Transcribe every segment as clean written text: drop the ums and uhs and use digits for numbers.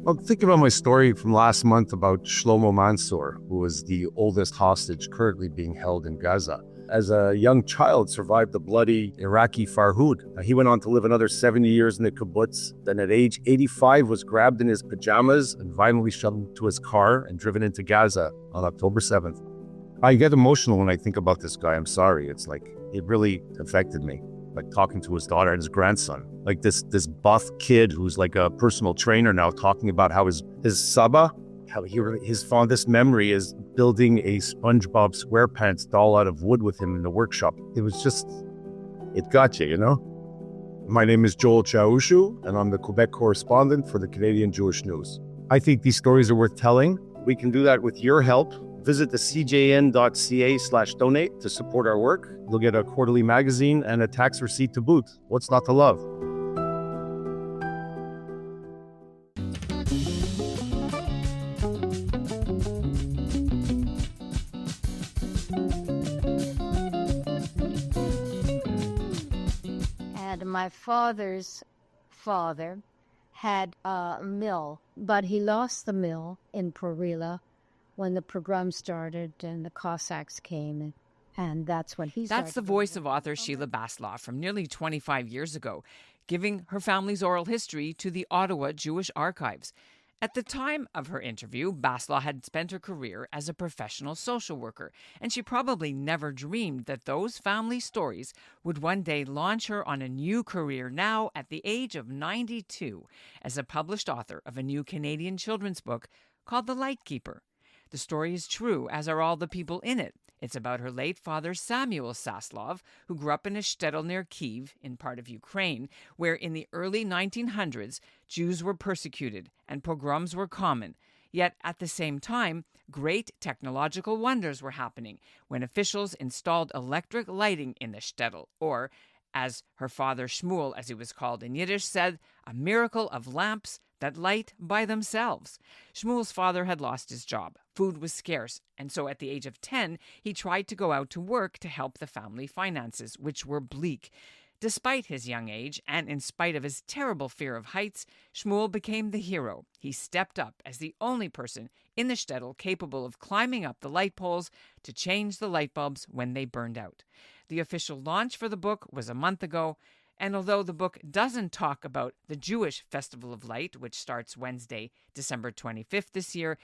I'm thinking about my story from last month about Shlomo Mansour, who was the oldest hostage currently being held in Gaza. As a young child, survived the bloody Iraqi Farhud. He went on to live another 70 years in the kibbutz. Then at age 85, was grabbed in his pajamas and violently shoved to his car and driven into Gaza on October 7th. I get emotional when I think about this guy. I'm sorry. It's like, it really affected me. Like talking to his daughter and his grandson. Like this buff kid who's like a personal trainer now, talking about how his Saba, his fondest memory is building a SpongeBob SquarePants doll out of wood with him in the workshop. It was just, it got you, you know? My name is Joel Chaushu, and I'm the Quebec correspondent for the Canadian Jewish News. I think these stories are worth telling. We can do that with your help. Visit the cjn.ca/donate to support our work. You'll get a quarterly magazine and a tax receipt to boot. What's not to love? And my father's father had a mill, but he lost the mill in Perila when the pogrom started and the Cossacks came, and that's when he started. That's the voice of author Sheila Baslaw from nearly 25 years ago, giving her family's oral history to the Ottawa Jewish Archives. At the time of her interview, Baslaw had spent her career as a professional social worker, and she probably never dreamed that those family stories would one day launch her on a new career now at the age of 92 as a published author of a new Canadian children's book called The Lightkeeper. The story is true, as are all the people in it. It's about her late father, Samuel Saslove, who grew up in a shtetl near Kyiv, in part of Ukraine, where in the early 1900s, Jews were persecuted and pogroms were common. Yet at the same time, great technological wonders were happening when officials installed electric lighting in the shtetl, or, as her father Shmuel, as he was called in Yiddish, said, a miracle of lamps that light by themselves. Shmuel's father had lost his job. Food was scarce, and so at the age of 10, he tried to go out to work to help the family finances, which were bleak. Despite his young age, and in spite of his terrible fear of heights, Shmuel became the hero. He stepped up as the only person in the shtetl capable of climbing up the light poles to change the light bulbs when they burned out. The official launch for the book was a month ago, and although the book doesn't talk about the Jewish Festival of Light, which starts Wednesday, December 25th this year,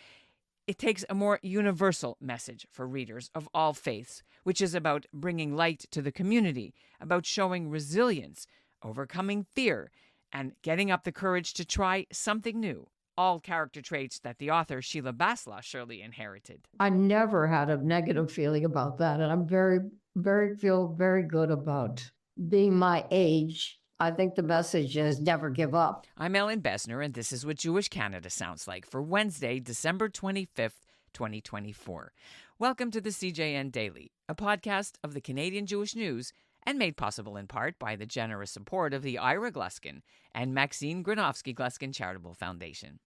it takes a more universal message for readers of all faiths, which is about bringing light to the community, about showing resilience, overcoming fear, and getting up the courage to try something new. All character traits that the author Sheila Baslaw surely inherited. I never had a negative feeling about that, and I'm feel very good about being my age. I think the message is never give up. I'm Ellen Besner, and this is what Jewish Canada sounds like for Wednesday, December 25th, 2024. Welcome to the CJN Daily, a podcast of the Canadian Jewish News and made possible in part by the generous support of the Ira Gluskin and Maxine Granovsky Gluskin Charitable Foundation.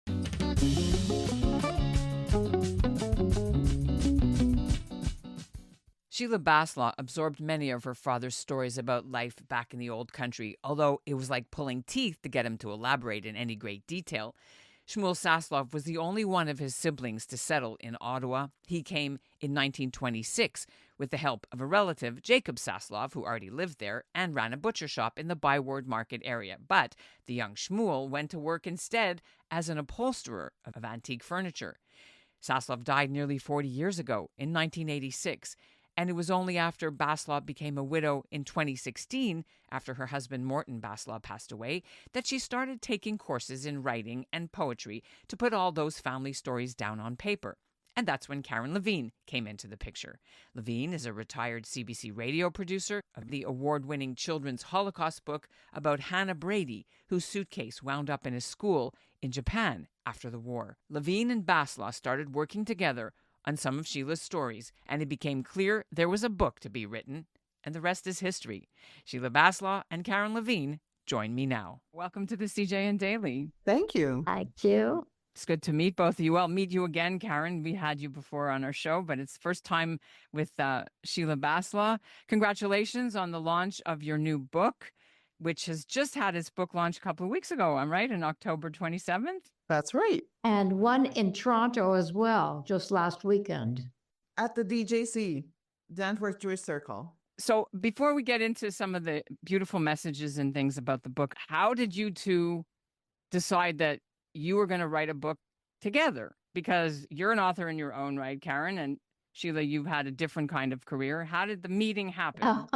Sheila Baslaw absorbed many of her father's stories about life back in the old country, although it was like pulling teeth to get him to elaborate in any great detail. Shmuel Saslove was the only one of his siblings to settle in Ottawa. He came in 1926 with the help of a relative, Jacob Saslove, who already lived there and ran a butcher shop in the Byward Market area. But the young Shmuel went to work instead as an upholsterer of antique furniture. Saslove died nearly 40 years ago in 1986. And it was only after Baslaw became a widow in 2016, after her husband Morton Baslaw passed away, that she started taking courses in writing and poetry to put all those family stories down on paper. And that's when Karen Levine came into the picture. Levine is a retired CBC radio producer of the award-winning children's Holocaust book about Hana Brady, whose suitcase wound up in a school in Japan after the war. Levine and Baslaw started working together on some of Sheila's stories, and it became clear there was a book to be written, and the rest is history. Sheila Baslaw and Karen Levine join me now. Welcome to the CJN Daily. Thank you. Thank you. It's good to meet both of you. I'll meet you again, Karen. We had you before on our show, but it's first time with Sheila Baslaw. Congratulations on the launch of your new book, which has just had its book launch a couple of weeks ago. I'm right, on October 27th? That's right. And one in Toronto as well, just last weekend. At the DJC, Danforth Jewish Circle. So before we get into some of the beautiful messages and things about the book, how did you two decide that you were going to write a book together? Because you're an author in your own right, Karen, and Sheila, you've had a different kind of career. How did the meeting happen?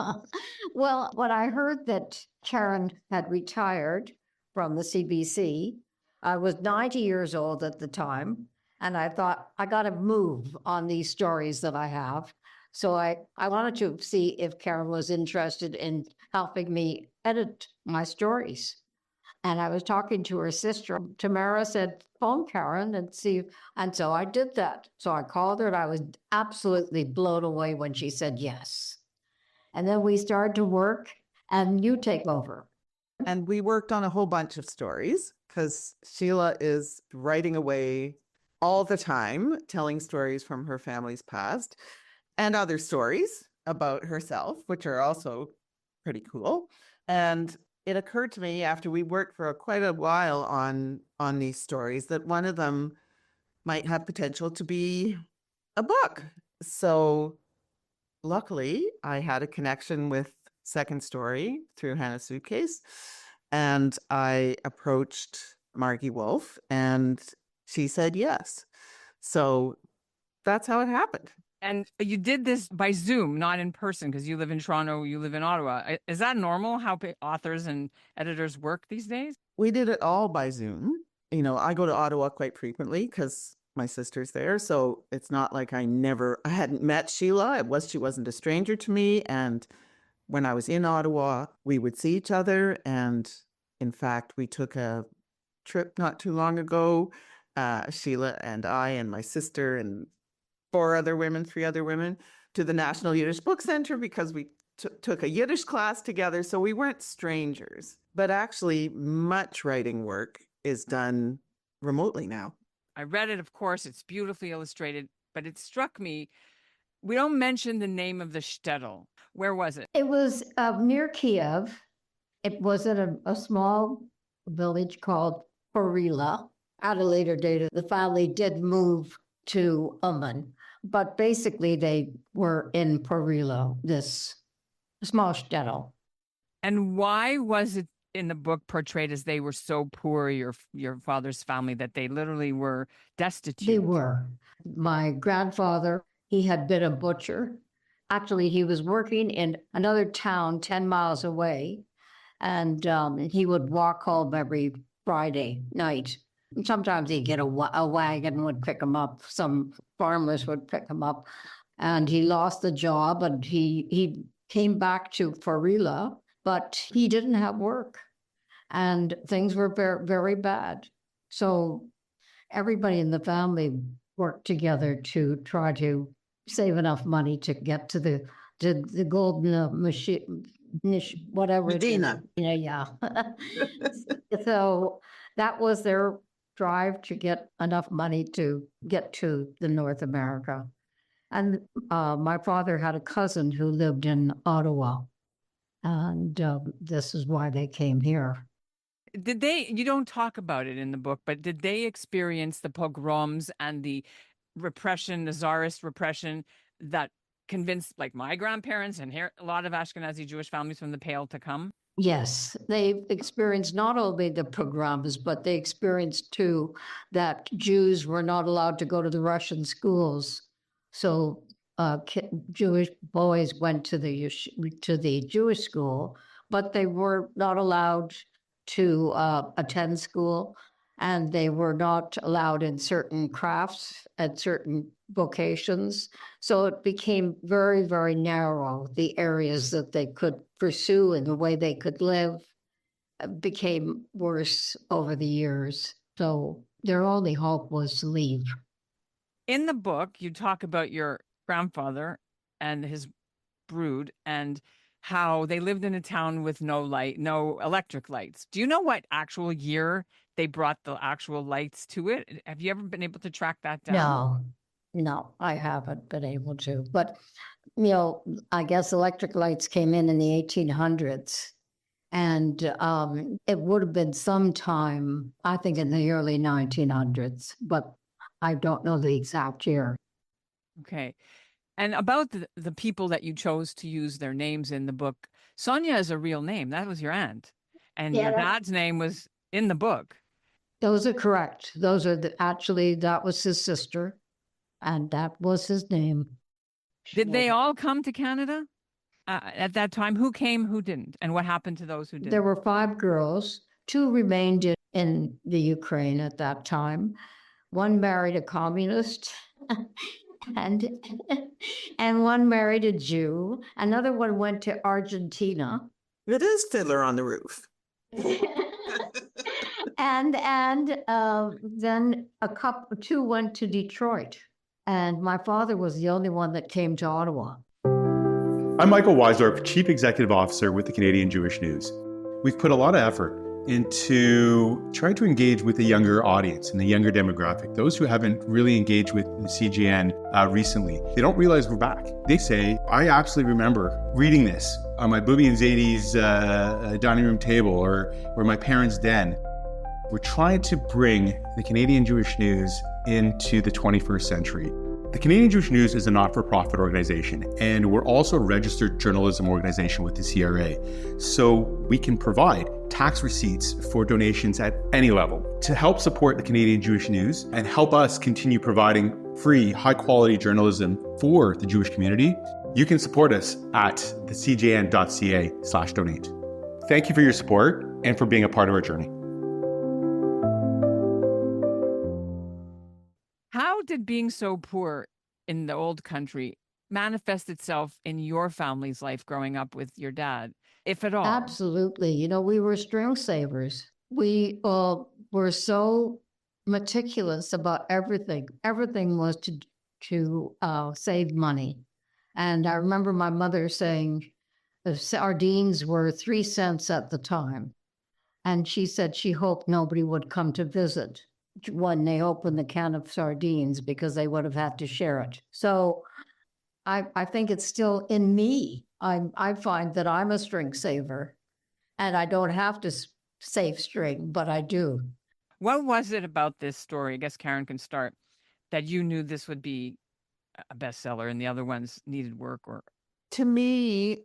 Well, when I heard that Karen had retired from the CBC, I was 90 years old at the time, and I thought, I got to move on these stories that I have. So I wanted to see if Karen was interested in helping me edit my stories. And I was talking to her sister. Tamara said, phone Karen and see. And so I did that. So I called her and I was absolutely blown away when she said yes. And then we started to work and you take over. And we worked on a whole bunch of stories because Sheila is writing away all the time, telling stories from her family's past and other stories about herself, which are also pretty cool. And it occurred to me after we worked for quite a while on these stories that one of them might have potential to be a book. So luckily, I had a connection with Second Story through Hana Suitcase, and I approached Margie Wolf, and she said yes. So that's how it happened. And you did this by Zoom, not in person, because you live in Toronto, you live in Ottawa. Is that normal, how authors and editors work these days? We did it all by Zoom. You know, I go to Ottawa quite frequently because my sister's there. So it's not like I hadn't met Sheila. She wasn't a stranger to me. And when I was in Ottawa, we would see each other. And in fact, we took a trip not too long ago, Sheila and I and my sister and three other women, to the National Yiddish Book Center because we took a Yiddish class together. So we weren't strangers. But actually, much writing work is done remotely now. I read it, of course. It's beautifully illustrated, but it struck me, we don't mention the name of the shtetl. Where was it? It was near Kiev. It was in a small village called Porila. At a later date, the family did move to Uman, but basically they were in Porila, this small shtetl. And why was it in the book portrayed as they were so poor, your father's family, that they literally were destitute? They were. My grandfather, he had been a butcher. Actually, he was working in another town 10 miles away, and he would walk home every Friday night. Sometimes he'd get a wagon would pick him up. Some farmers would pick him up, and he lost the job, and he came back to Farila, but he didn't have work, and things were very, very bad. So everybody in the family worked together to try to save enough money to get to the golden machine, whatever Medina. it is. Yeah. So that was their drive to get enough money to get to the North America. And my father had a cousin who lived in Ottawa, and this is why they came here. You don't talk about it in the book, but did they experience the pogroms and the repression, the Tsarist repression that convinced like my grandparents and here a lot of Ashkenazi Jewish families from the Pale to come? Yes, they experienced not only the pogroms, but they experienced too that Jews were not allowed to go to the Russian schools. So Jewish boys went to the Jewish school, but they were not allowed to attend school, and they were not allowed in certain crafts and certain vocations. So it became very, very narrow. The areas that they could pursue and the way they could live became worse over the years. So their only hope was to leave. In the book, you talk about your grandfather and his brood and how they lived in a town with no electric lights. Do you know what actual year they brought the actual lights to it? Have you ever been able to track that down? No, I haven't been able to. But, I guess electric lights came in the 1800s. And it would have been sometime, I think, in the early 1900s, but I don't know the exact year. Okay. And about the people that you chose to use their names in the book, Sonia is a real name. That was your aunt. And your dad's name was in the book. Those are correct. Those are actually, that was his sister, and that was his name. Did they all come to Canada at that time? Who came, who didn't? And what happened to those who didn't? There were 5 girls. 2 remained in the Ukraine at that time. One married a communist, and one married a Jew. Another one went to Argentina. It is Fiddler on the Roof. And then 2 went to Detroit. And my father was the only one that came to Ottawa. I'm Michael Weisdorf, Chief Executive Officer with the Canadian Jewish News. We've put a lot of effort into trying to engage with the younger audience and the younger demographic, those who haven't really engaged with the CGN recently. They don't realize we're back. They say, I actually remember reading this on my Booby and Zadie's dining room table or my parents' den. We're trying to bring the Canadian Jewish News into the 21st century. The Canadian Jewish News is a not-for-profit organization, and we're also a registered journalism organization with the CRA. So we can provide tax receipts for donations at any level to help support the Canadian Jewish News and help us continue providing free, high-quality journalism for the Jewish community. You can support us at thecjn.ca/donate. Thank you for your support and for being a part of our journey. How did being so poor in the old country manifest itself in your family's life growing up with your dad, if at all? Absolutely. You know, we were string savers. We were so meticulous about everything. Everything was to save money. And I remember my mother saying the sardines were 3 cents at the time. And she said she hoped nobody would come to visit when they opened the can of sardines because they would have had to share it. So I think it's still in me. I find that I'm a string saver and I don't have to save string, but I do. What was it about this story? I guess Karen can start, that you knew this would be a bestseller and the other ones needed work? Or To me,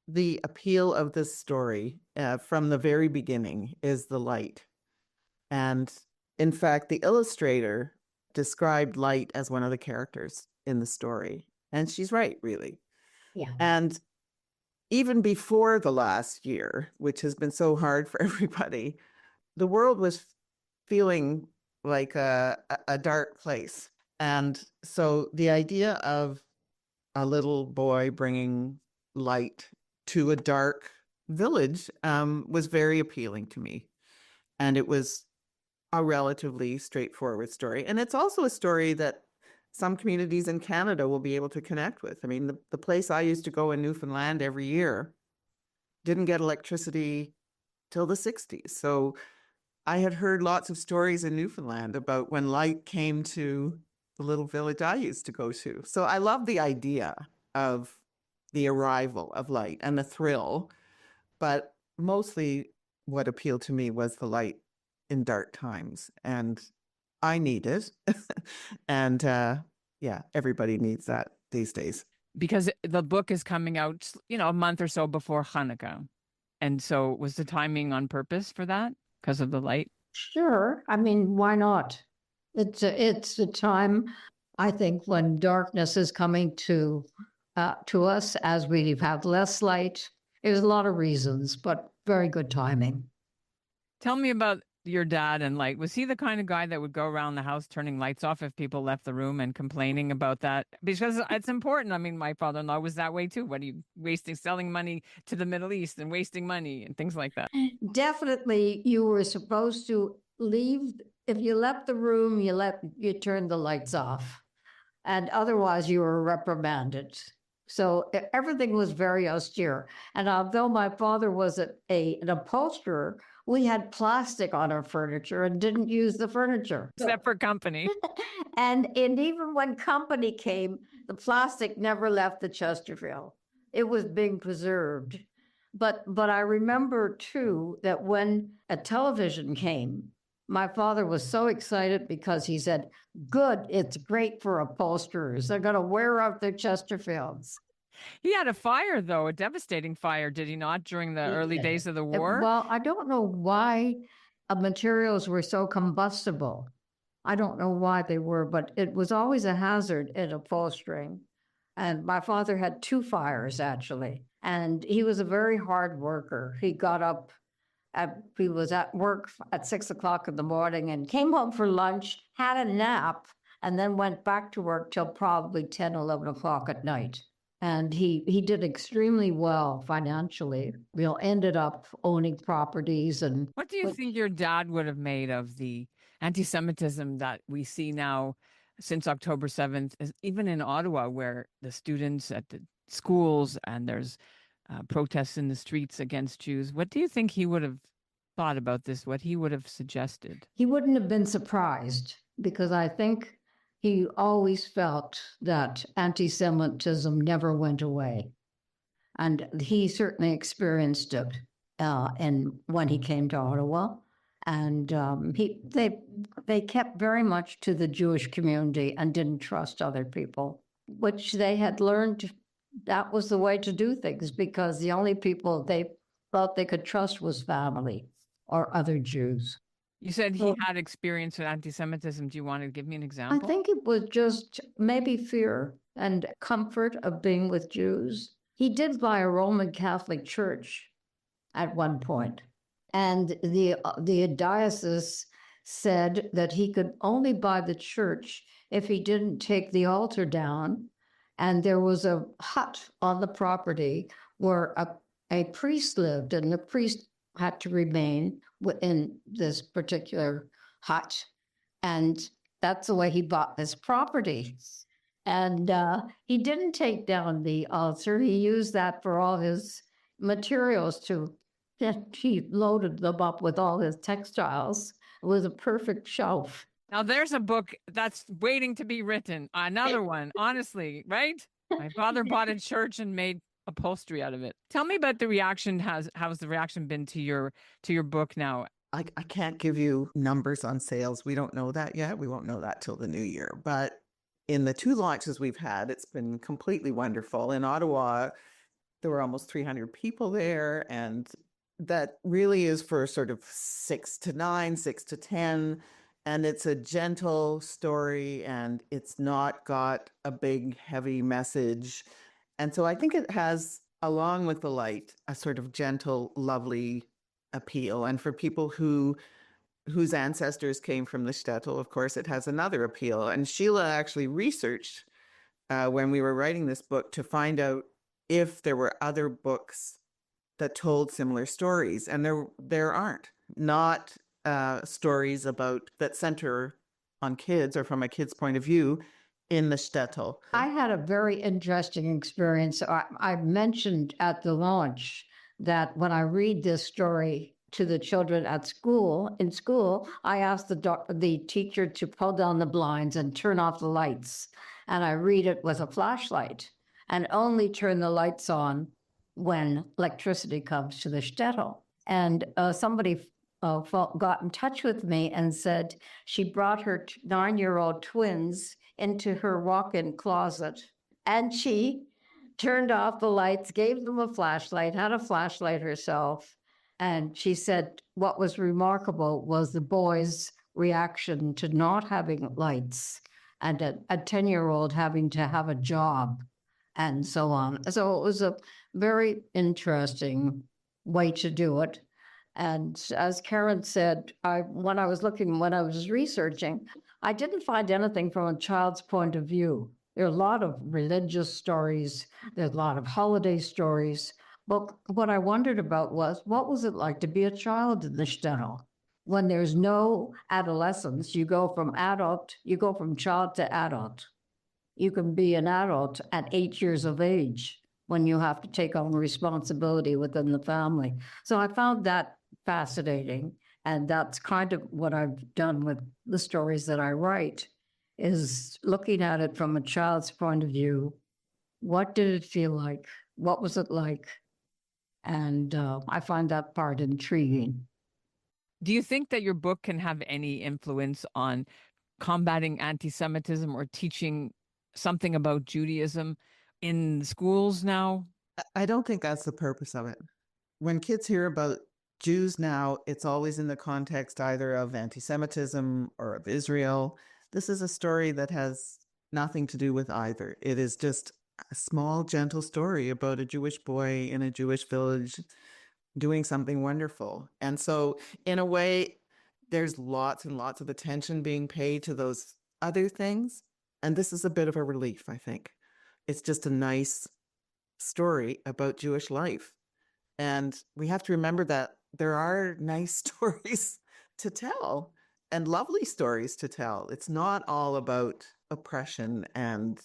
the appeal of this story from the very beginning is the light. And in fact, the illustrator described light as one of the characters in the story. And she's right, really. Yeah. And even before the last year, which has been so hard for everybody, the world was feeling like a dark place. And so the idea of a little boy bringing light to a dark village was very appealing to me. And it was a relatively straightforward story. And it's also a story that some communities in Canada will be able to connect with. I mean, the place I used to go in Newfoundland every year didn't get electricity till the 60s. So I had heard lots of stories in Newfoundland about when light came to the little village I used to go to. So I love the idea of the arrival of light and the thrill, but mostly what appealed to me was the light in dark times, and I need it. And yeah, everybody needs that these days. because the book is coming out, a month or so before Hanukkah. And so was the timing on purpose for that because of the light? Sure. I mean, why not? It's a time, I think, when darkness is coming to us as we have less light. There's a lot of reasons, but very good timing. Tell me about your dad and light. Was he the kind of guy that would go around the house turning lights off if people left the room and complaining about that? Because it's important. I mean, my father-in-law was that way too. What are you selling money to the Middle East and wasting money and things like that? Definitely, you were supposed to leave. If you left the room, you turned the lights off, and otherwise you were reprimanded. So everything was very austere. And although my father was an upholsterer, we had plastic on our furniture and didn't use the furniture. Except for company. And even when company came, the plastic never left the Chesterfield. It was being preserved. But I remember too that when a television came, my father was so excited because he said, "Good, it's great for upholsterers. They're going to wear out their Chesterfields." He had a fire, though, a devastating fire, did he not, during the early days of the war? Well, I don't know why materials were so combustible. I don't know why they were, but it was always a hazard in upholstering. And my father had 2 fires, actually. And he was a very hard worker. He got up, he was at work at 6 o'clock in the morning and came home for lunch, had a nap, and then went back to work till probably 10, 11 o'clock at night. And he did extremely well financially. We ended up owning properties. And What do you think your dad would have made of the anti-Semitism that we see now since October 7th, even in Ottawa, where the students at the schools and there's protests in the streets against Jews? What do you think he would have thought about this? What he would have suggested? He wouldn't have been surprised, because I think he always felt that anti-Semitism never went away. And he certainly experienced it when he came to Ottawa. And they kept very much to the Jewish community and didn't trust other people, which they had learned that was the way to do things, because the only people they felt they could trust was family or other Jews. You said he had experience with anti-Semitism. Do you want to give me an example? I think it was just maybe fear and comfort of being with Jews. He did buy a Roman Catholic church at one point, and the diocese said that he could only buy the church if he didn't take the altar down, and there was a hut on the property where a priest lived, and the priest had to remain in this particular hut. And that's the way he bought this property. And he didn't take down the altar. He used that for all his materials he loaded them up with all his textiles. It was a perfect shelf. Now there's a book that's waiting to be written. Another one, honestly, right? My father bought a church and made upholstery out of it. Tell me about the reaction. How's the reaction been to your book now? I can't give you numbers on sales. We don't know that yet. We won't know that till the new year. But in the 2 launches we've had, it's been completely wonderful. In Ottawa, there were almost 300 people there, and that really is for sort of 6 to 9, 6 to 10. And it's a gentle story, and it's not got a big, heavy message. And so I think it has, along with the light, a sort of gentle, lovely appeal. And for people whose ancestors came from the shtetl, of course, it has another appeal. And Sheila actually researched when we were writing this book to find out if there were other books that told similar stories. And there aren't. Not stories that center on kids or from a kid's point of view in the shtetl. I had a very interesting experience. I mentioned at the launch that when I read this story to the children in school, I asked the teacher to pull down the blinds and turn off the lights. And I read it with a flashlight and only turn the lights on when electricity comes to the shtetl. And somebody got in touch with me and said she brought her 9-year-old twins into her walk-in closet, and she turned off the lights, gave them a flashlight, had a flashlight herself. And she said what was remarkable was the boys' reaction to not having lights, and a 10-year-old having to have a job and so on. So it was a very interesting way to do it. And as Karen said, when I was researching, I didn't find anything from a child's point of view. There are a lot of religious stories. There's a lot of holiday stories. But what I wondered about was, what was it like to be a child in the shtetl? When there's no adolescence, you go from child to adult. You can be an adult at 8 years of age when you have to take on responsibility within the family. So I found that fascinating. And that's kind of what I've done with the stories that I write, is looking at it from a child's point of view. What did it feel like? What was it like? And I find that part intriguing. Do you think that your book can have any influence on combating anti-Semitism or teaching something about Judaism in schools now? I don't think that's the purpose of it. When kids hear about Jews now, it's always in the context either of anti-Semitism or of Israel. This is a story that has nothing to do with either. It is just a small, gentle story about a Jewish boy in a Jewish village doing something wonderful. And so, in a way, there's lots and lots of attention being paid to those other things. And this is a bit of a relief, I think. It's just a nice story about Jewish life. And we have to remember that there are nice stories to tell and lovely stories to tell. It's not all about oppression and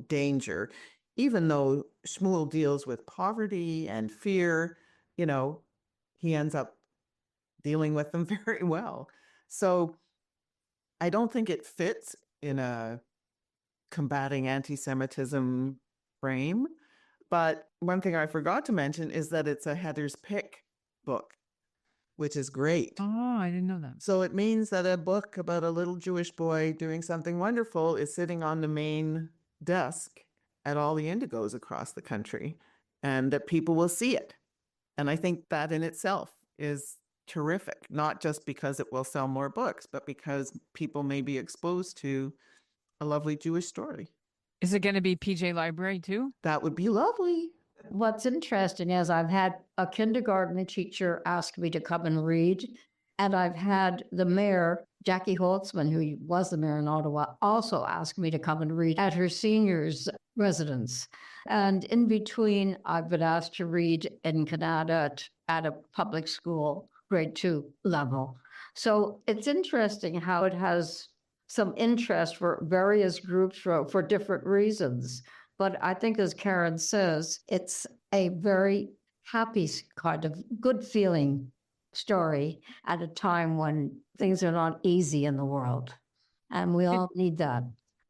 danger. Even though Shmuel deals with poverty and fear, you know, he ends up dealing with them very well. So I don't think it fits in a combating anti-Semitism frame. But one thing I forgot to mention is that it's a Heather's Pick book, which is great. Oh, I didn't know that. So it means that a book about a little Jewish boy doing something wonderful is sitting on the main desk at all the Indigos across the country, and that people will see it. And I think that in itself is terrific, not just because it will sell more books, but because people may be exposed to a lovely Jewish story. Is it going to be PJ Library too? That would be lovely. What's interesting is I've had a kindergarten teacher ask me to come and read, and I've had the mayor, Jackie Holtzman, who was the mayor in Ottawa, also ask me to come and read at her seniors' residence. And in between, I've been asked to read in Canada at a public school, grade 2 level. So it's interesting how it has some interest for various groups for different reasons. But I think, as Karen says, it's a very happy kind of good feeling story at a time when things are not easy in the world. And we all need that.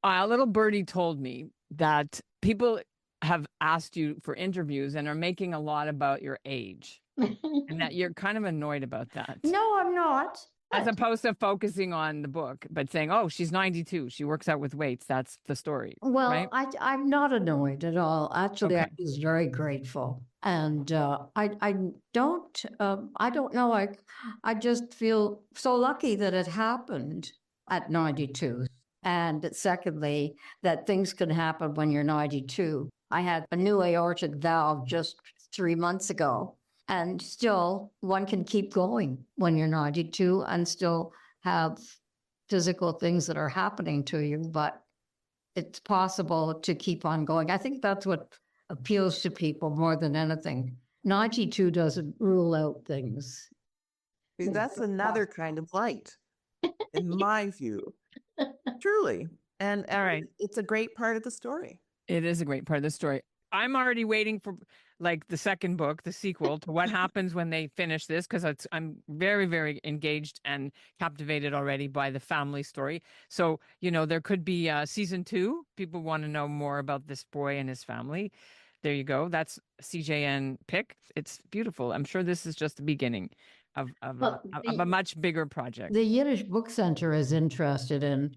A little birdie told me that people have asked you for interviews and are making a lot about your age and that you're kind of annoyed about that. No, I'm not. As opposed to focusing on the book, but saying, oh, she's 92. She works out with weights. That's the story. Well, right? I'm not annoyed at all. Actually, Okay. I was very grateful. And I don't know. I just feel so lucky that it happened at 92. And secondly, that things can happen when you're 92. I had a new aortic valve just 3 months ago. And still, one can keep going when you're 92 and still have physical things that are happening to you, but it's possible to keep on going. I think that's what appeals to people more than anything. 92 doesn't rule out things. That's another kind of light, in my view. Truly. And All right. it's a great part of the story. It is a great part of the story. I'm already waiting for like the second book, the sequel to what happens when they finish this, because I'm very, very engaged and captivated already by the family story. So, you know, there could be season 2. People want to know more about this boy and his family. There you go. That's CJN pick. It's beautiful. I'm sure this is just the beginning of a much bigger project. The Yiddish Book Center is interested in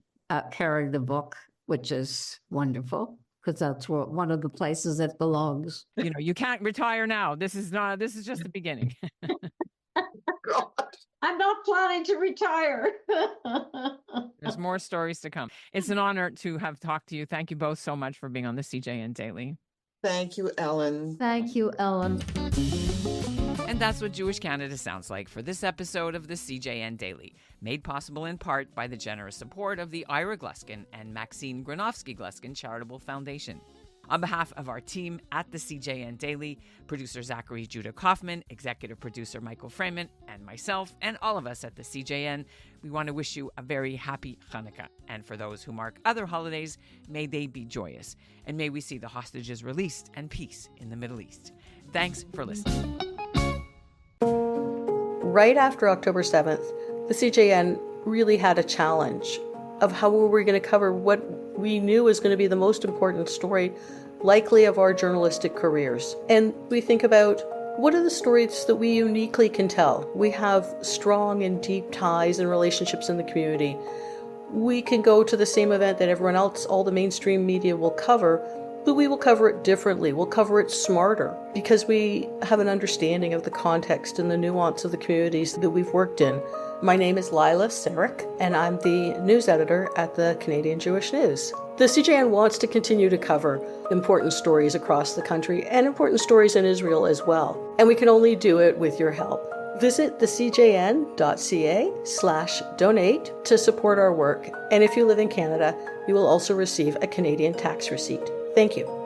carrying the book, which is wonderful, because that's one of the places it belongs. You know, you can't retire now. This is just the beginning. I'm not planning to retire. There's more stories to come. It's an honor to have talked to you. Thank you both so much for being on the CJN Daily. Thank you, Ellen. Thank you, Ellen. And that's what Jewish Canada sounds like for this episode of the CJN Daily, made possible in part by the generous support of the Ira Gluskin and Maxine Granovsky-Gluskin Charitable Foundation. On behalf of our team at the CJN Daily, producer Zachary Judah Kaufman, executive producer Michael Freeman, and myself, and all of us at the CJN, we want to wish you a very happy Hanukkah. And for those who mark other holidays, may they be joyous. And may we see the hostages released and peace in the Middle East. Thanks for listening. Right after October 7th, the CJN really had a challenge of how we were going to cover what we knew was going to be the most important story likely of our journalistic careers. And we think about What are the stories that we uniquely can tell? We have strong and deep ties and relationships in the community. We can go to the same event that everyone else, all the mainstream media will cover, but we will cover it differently. We'll cover it smarter because we have an understanding of the context and the nuance of the communities that we've worked in. My name is Lila Sarek, and I'm the news editor at the Canadian Jewish News. The CJN wants to continue to cover important stories across the country and important stories in Israel as well. And we can only do it with your help. Visit thecjn.ca/donate to support our work. And if you live in Canada, you will also receive a Canadian tax receipt. Thank you.